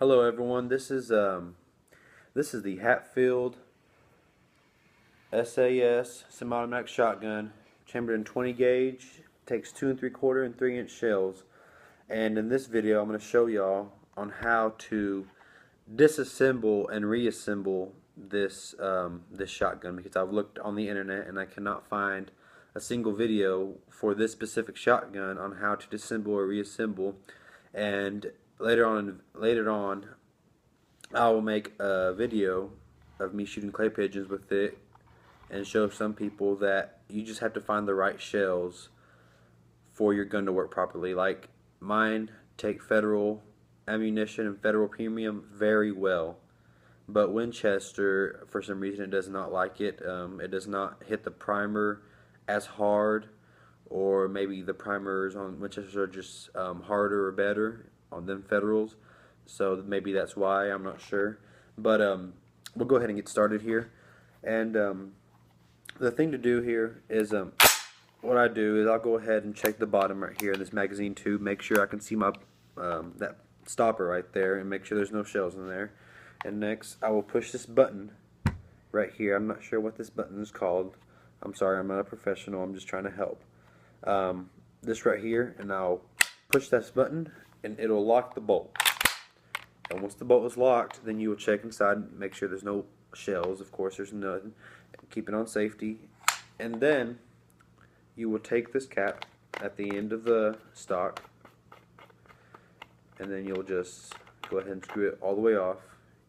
Hello everyone. This is the Hatfield SAS semi-automatic shotgun, chambered in 20 gauge. Takes 2 3/4 and 3-inch shells. And in this video, I'm going to show y'all on how to disassemble and reassemble this shotgun, because I've looked on the internet and I cannot find a single video for this specific shotgun on how to disassemble or reassemble. And later on I will make a video of me shooting clay pigeons with it and show some people that you just have to find the right shells for your gun to work properly. Like mine take Federal ammunition and Federal premium very well, but Winchester, for some reason, it does not like it. It does not hit the primer as hard, or maybe the primers on Winchester are just harder or better than Federals. So maybe that's why, I'm not sure. But we'll go ahead and get started here. And the thing to do here is what I do is I'll go ahead and check the bottom right here in this magazine tube, make sure I can see my that stopper right there, and make sure there's no shells in there. And next I will push this button right here. I'm not sure what this button is called. I'm sorry, I'm not a professional, I'm just trying to help. This right here, and I'll push this button and it'll lock the bolt. And once the bolt is locked, then you will check inside and make sure there's no shells. Of course there's none. Keep it on safety. And then you will take this cap at the end of the stock, and then you'll just go ahead and screw it all the way off,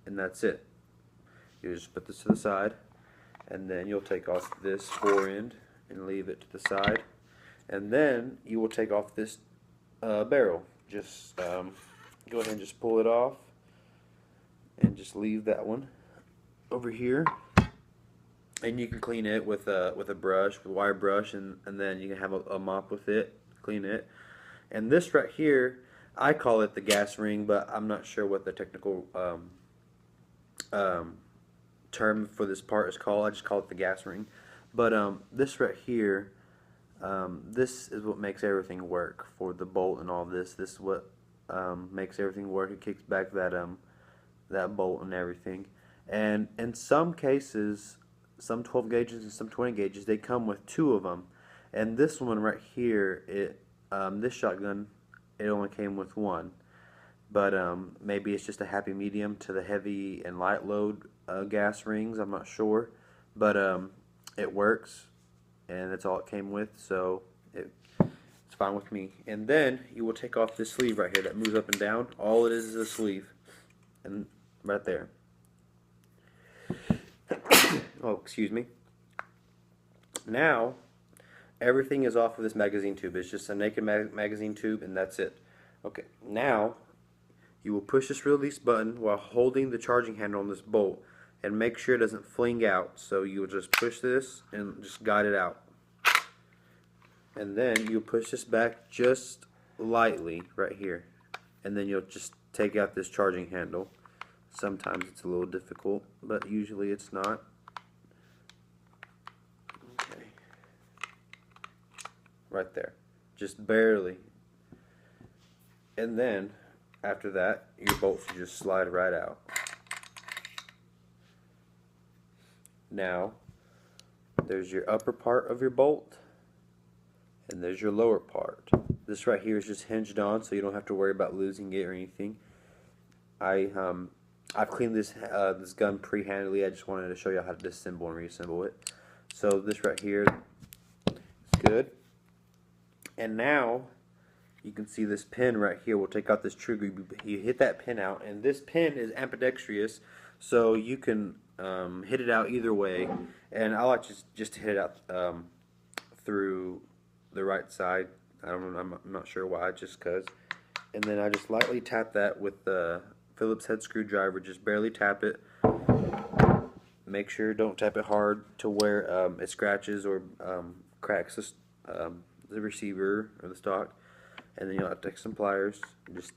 and that's it. You just put this to the side, and then you'll take off this fore end and leave it to the side, and then you will take off this barrel. Just go ahead and just pull it off and just leave that one over here, and you can clean it with a brush, with a wire brush, and then you can have a mop with it, clean it. And this right here, I call it the gas ring, but I'm not sure what the technical term for this part is called. I just call it the gas ring. But this right here, this is what makes everything work for the bolt and all this. This is what makes everything work. It kicks back that bolt and everything. And in some cases, some 12 gauges and some 20 gauges, they come with 2 of them. And this one right here, this shotgun, it only came with 1. But maybe it's just a happy medium to the heavy and light load gas rings. I'm not sure, but it works, and that's all it came with, so it's fine with me. And then you will take off this sleeve right here that moves up and down. All it is a sleeve, and right there. Oh, excuse me. Now everything is off of this magazine tube. It's just a naked magazine tube, and that's it. Okay, now you will push this release button while holding the charging handle on this bolt, and make sure it doesn't fling out. So you will just push this and just guide it out, and then you push this back just lightly right here, and then you'll just take out this charging handle. Sometimes it's a little difficult, but usually it's not. Okay, right there, just barely. And then after that, your bolts will just slide right out. Now there's your upper part of your bolt, and there's your lower part. This right here is just hinged on, so you don't have to worry about losing it or anything. I've cleaned this gun pre-handedly. I just wanted to show you how to disassemble and reassemble it. So this right here is good. And now you can see this pin right here. We'll take out this trigger. You hit that pin out, and this pin is ambidextrous, so you can hit it out either way. And I like just to hit it out through the right side. I don't know. I'm not sure why. Just cause. And then I just lightly tap that with the Phillips head screwdriver. Just barely tap it. Make sure don't tap it hard to where it scratches or cracks the receiver or the stock. And then you'll have to take some pliers, just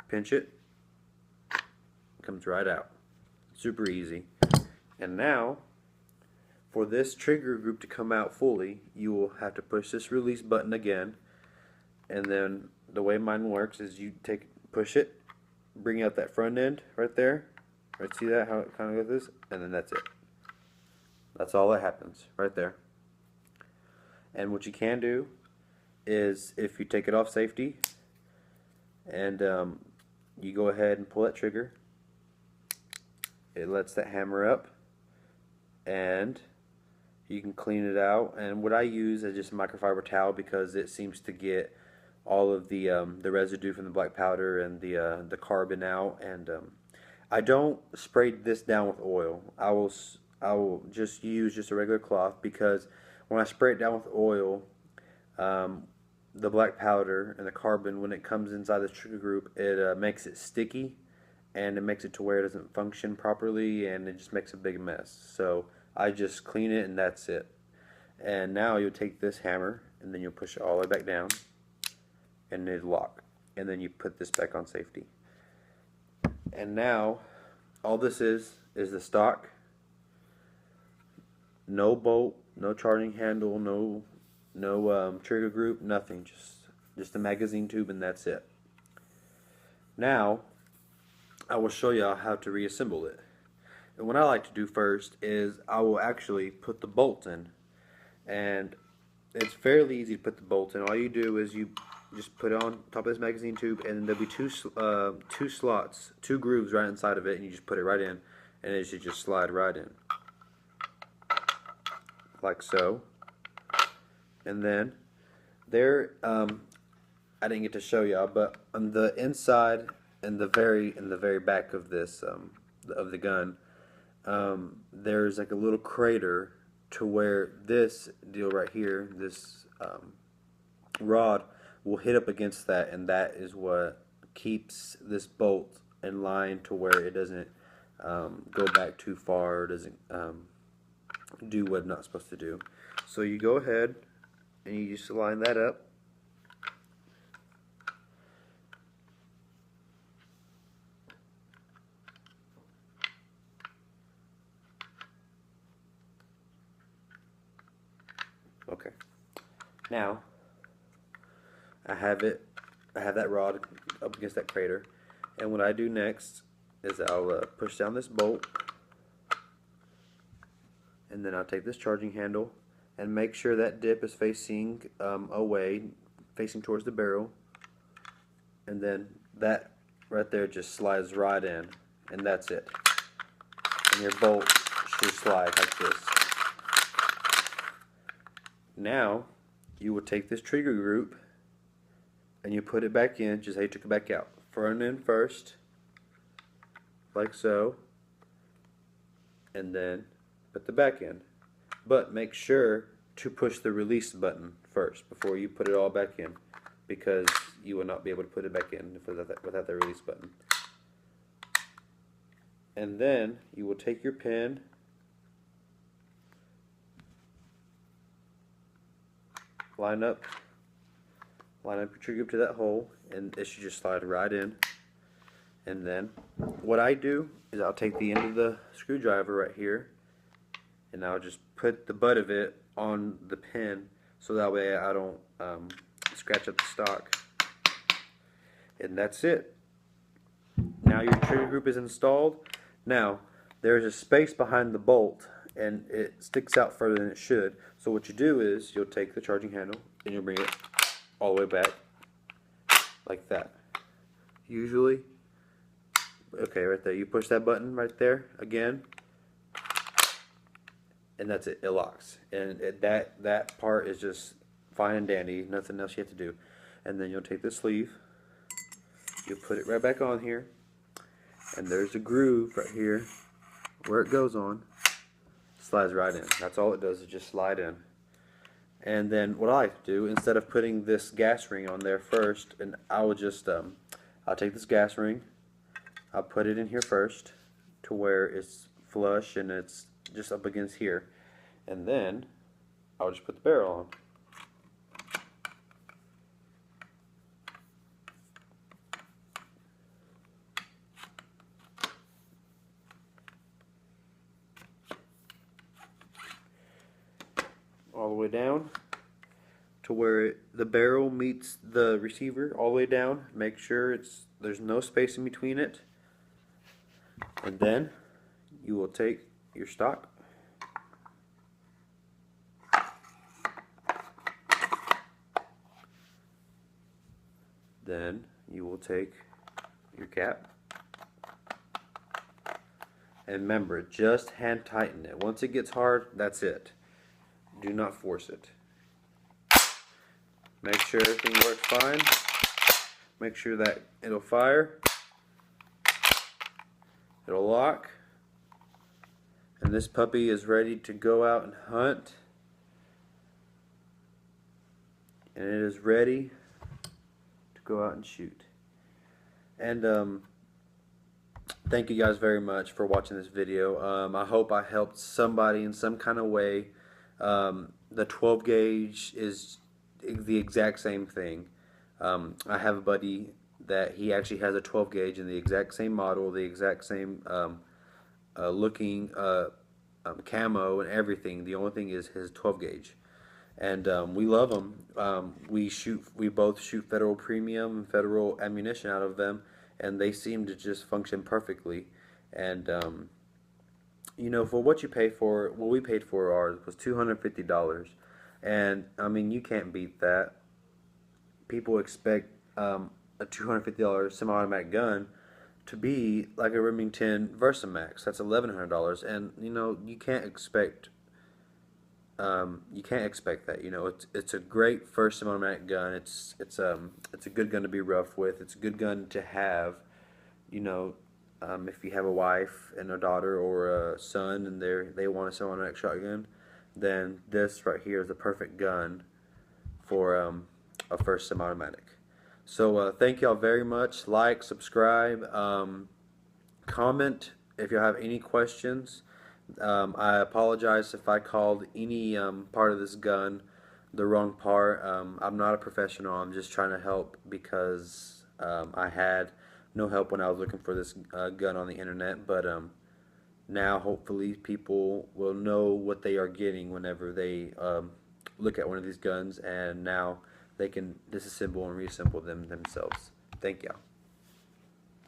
pinch it. Comes right out. Super easy. And now, for this trigger group to come out fully, you will have to push this release button again. And then the way mine works is you push it, bring out that front end right there. Right, see that, how it kind of goes this? And then that's it. That's all that happens right there. And what you can do is, if you take it off safety and you go ahead and pull that trigger, it lets that hammer up and you can clean it out. And what I use is just a microfiber towel because it seems to get all of the residue from the black powder and the carbon out. And I don't spray this down with oil. I will just use just a regular cloth, because when I spray it down with oil, the black powder and the carbon, when it comes inside this trigger group, it makes it sticky, and it makes it to where it doesn't function properly, and it just makes a big mess. So I just clean it, and that's it. And now you'll take this hammer, and then you'll push it all the way back down, and it'll lock. And then you put this back on safety. And now all this is the stock. No bolt, no charging handle, no trigger group, nothing. Just a magazine tube, and that's it. Now I will show you how to reassemble it. And what I like to do first is I will actually put the bolts in, and it's fairly easy to put the bolts in. All you do is you just put it on top of this magazine tube, and there'll be two slots, two grooves right inside of it, and you just put it right in, and it should just slide right in, like so. And then there, I didn't get to show y'all, but on the inside and the very back of this of the gun, there's like a little crater to where this deal right here, this rod, will hit up against that, and that is what keeps this bolt in line to where it doesn't go back too far, or doesn't do what it's not supposed to do. So you go ahead and you just line that up. Okay. Now I have that rod up against that crater, and what I do next is I'll push down this bolt, and then I'll take this charging handle and make sure that dip is facing away, facing towards the barrel, and then that right there just slides right in, and that's it. And your bolt should slide like this. Now you will take this trigger group and you put it back in just how you took it back out. Front end first, like so, and then put the back in. But make sure to push the release button first before you put it all back in, because you will not be able to put it back in without the release button. And then you will take your pin, line up your trigger up to that hole, and it should just slide right in. And then what I do is I'll take the end of the screwdriver right here, and I'll just put the butt of it on the pin, so that way I don't scratch up the stock. And that's it. Now your trigger group is installed. Now there's a space behind the bolt, and it sticks out further than it should. So what you do is you'll take the charging handle and you'll bring it all the way back like that. Usually, okay, right there, you push that button right there again, and that's it. It locks, and that part is just fine and dandy. Nothing else you have to do. And then you'll take the sleeve, you'll put it right back on here, and there's a groove right here where it goes on. Slides right in. That's all it does, is just slide in. And then what I like to do, instead of putting this gas ring on there first, and I will just I'll take this gas ring, I'll put it in here first to where it's flush and it's just up against here, and then I'll just put the barrel on. All the way down, to where the barrel meets the receiver all the way down. Make sure there's no space in between it. And then you will take your stock, then you will take your cap, and remember, just hand tighten it. Once it gets hard, that's it. Do not force it. Make sure everything works fine. Make sure that it'll fire, it'll lock, and this puppy is ready to go out and hunt, and it is ready to go out and shoot. And thank you guys very much for watching this video. I hope I helped somebody in some kind of way. The 12 gauge is the exact same thing. I have a buddy that he actually has a 12 gauge in the exact same model, the exact same looking camo and everything. The only thing is his 12 gauge, and we love them. We both shoot federal premium and federal ammunition out of them, and they seem to just function perfectly. And you know, for what you pay for, what we paid for ours was $250, and I mean, you can't beat that. People expect a $250 semi-automatic gun to be like a Remington Versamax. That's $1,100, and you know, you can't expect that. You know, it's a great first semi-automatic gun. It's a good gun to be rough with. It's a good gun to have. You know, if you have a wife and a daughter or a son and they want a semi-automatic shotgun, then this right here is the perfect gun for a first semi-automatic. So thank y'all very much. Like, subscribe, comment if you have any questions. I apologize if I called any part of this gun the wrong part. I'm not a professional. I'm just trying to help because I had no help when I was looking for this gun on the internet. But now hopefully people will know what they are getting whenever they look at one of these guns, and now they can disassemble and reassemble them themselves. Thank y'all.